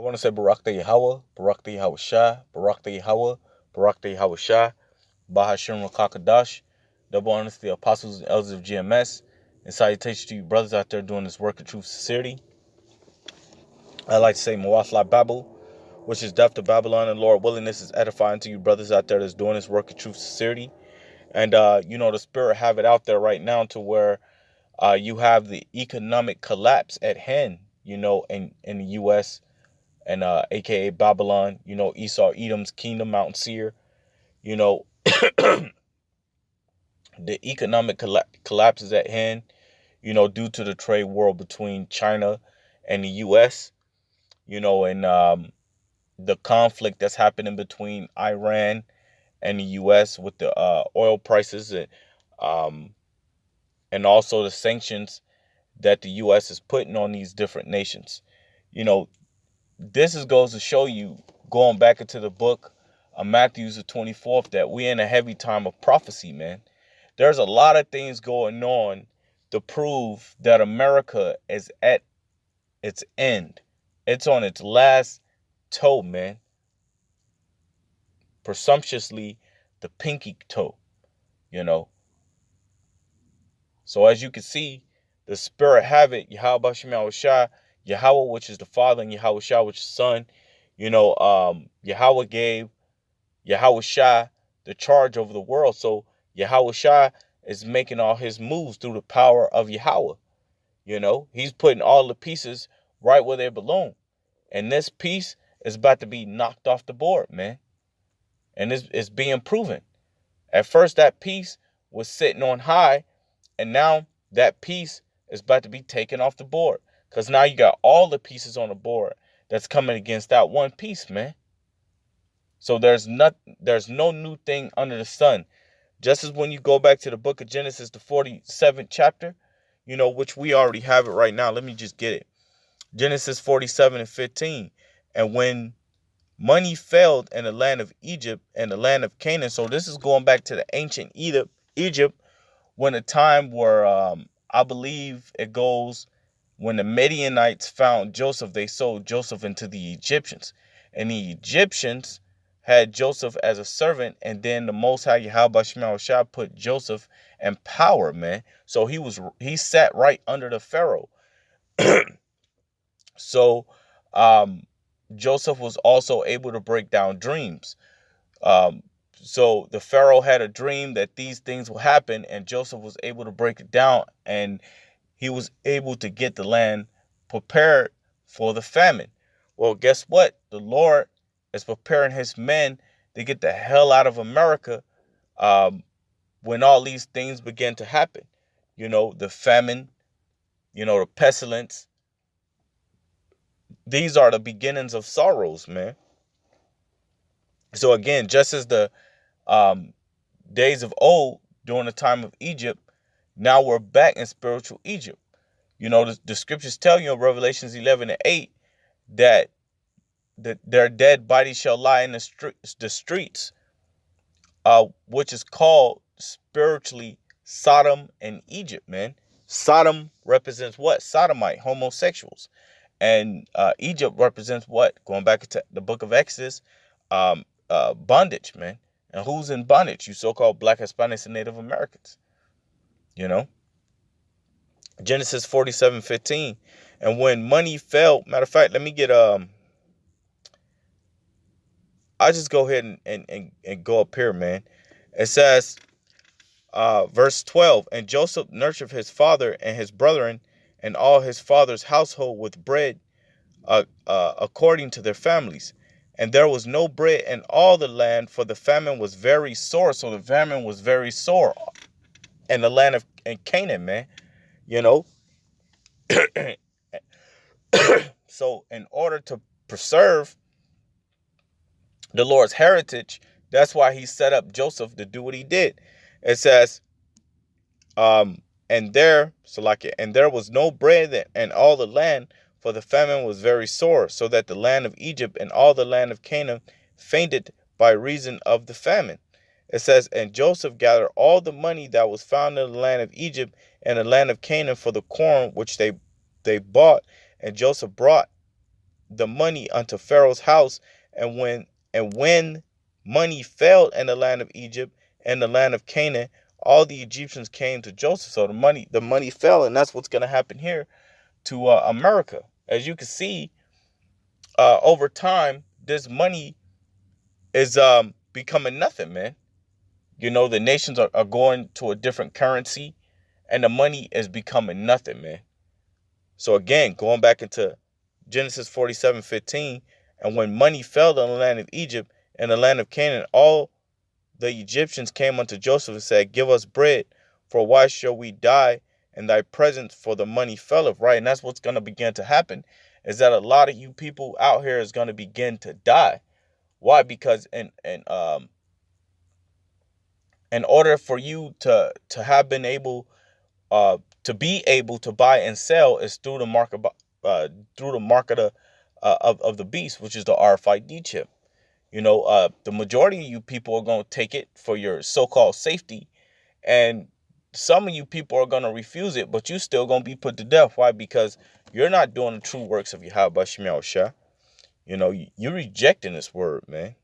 want to say Barak de Yahweh, Barak de Yahweh Shah, Barak de Yahweh, Barak de Yahweh Shah, Bahashim Rakakadash, double honors to the apostles and elders of GMS, and salutations to you brothers out there doing this work of truth sincerity. I'd like to say Mawafla Babu, which is death to Babylon, and Lord willing, this is edifying to you brothers out there that's doing this work of truth sincerity. And, the spirit have it out there right now to where you have the economic collapse at hand, in the U.S., and aka Babylon, Esau, Edom's kingdom, Mount Seir, you know, the economic collapse is at hand, due to the trade war between China and the U.S., and the conflict that's happening between Iran and the U.S. with the oil prices um, and also the sanctions that the U.S. is putting on these different nations. You know, goes to show you, going back into the book of Matthew the 24th, that we're in a heavy time of prophecy, man. There's a lot of things going on to prove that America is at its end. It's on its last toe, man. Presumptuously, the pinky toe, you know. So as you can see, the spirit have it, Yahweh Shema Shah, Yahweh, which is the Father, and Yahweh Shah, which is the Son. Yahweh gave Yahweh Shah the charge over the world. So Yahweh Shah is making all his moves through the power of Yahweh. He's putting all the pieces right where they belong. And this piece is about to be knocked off the board, man. And it's being proven. At first, that piece was sitting on high, and now that piece is about to be taken off the board. Because now you got all the pieces on the board that's coming against that one piece, man. So there's no new thing under the sun. Just as when you go back to the book of Genesis, the 47th chapter, which we already have it right now. Let me just get it. Genesis 47:15. And when money failed in the land of Egypt and the land of Canaan. So this is going back to the ancient Egypt, when a time where I believe it goes when the Midianites found Joseph, they sold Joseph into the Egyptians. And the Egyptians had Joseph as a servant, and then the Most High Yahweh Shema Shah put Joseph in power, man. So he sat right under the Pharaoh. So Joseph was also able to break down dreams. Um, so the Pharaoh had a dream that these things will happen, and Joseph was able to break it down, and he was able to get the land prepared for the famine. Well, guess what? The Lord is preparing his men to get the hell out of America when all these things begin to happen. The famine, the pestilence. These are the beginnings of sorrows, man. So again, just as the days of old during the time of Egypt, now we're back in spiritual Egypt. The scriptures tell you in Revelations 11:8 that their dead bodies shall lie in the streets, which is called spiritually Sodom and Egypt, man. Sodom represents what? Sodomite, homosexuals. And Egypt represents what? Going back to the book of Exodus, bondage, man. And who's in bondage? You so-called Black, Hispanics, and Native Americans. Genesis 47:15. And when money fell, matter of fact, let me get I'll just go ahead and go up here, man. It says, verse 12, and Joseph nurtured his father and his brethren and all his father's household with bread according to their families. And there was no bread in all the land, for the famine was very sore. So the famine was very sore in the land of Canaan, man. So in order to preserve the Lord's heritage, that's why he set up Joseph to do what he did. It says, and there was no bread in all the land, for the famine was very sore, so that the land of Egypt and all the land of Canaan fainted by reason of the famine. It says, and Joseph gathered all the money that was found in the land of Egypt and the land of Canaan for the corn which they bought, and Joseph brought the money unto Pharaoh's house, and when money failed in the land of Egypt and the land of Canaan, all the Egyptians came to Joseph. So the money fell, and that's what's going to happen here to America. As you can see, over time, this money is becoming nothing, man. The nations are going to a different currency, and the money is becoming nothing, man. So again, going back into Genesis 47:15, and when money fell on the land of Egypt and the land of Canaan, all the Egyptians came unto Joseph and said, give us bread, for why shall we die in thy presence, for the money felleth, right? And that's what's going to begin to happen, is that a lot of you people out here is going to begin to die. Why? Because in order for you to have been able to be able to buy and sell is through the market, of the beast, which is the RFID chip. The majority of you people are going to take it for your so-called safety, and some of you people are going to refuse it, but you still going to be put to death. Why? Because you're not doing the true works of Yahweh Shemel Shah. You're rejecting this word, man.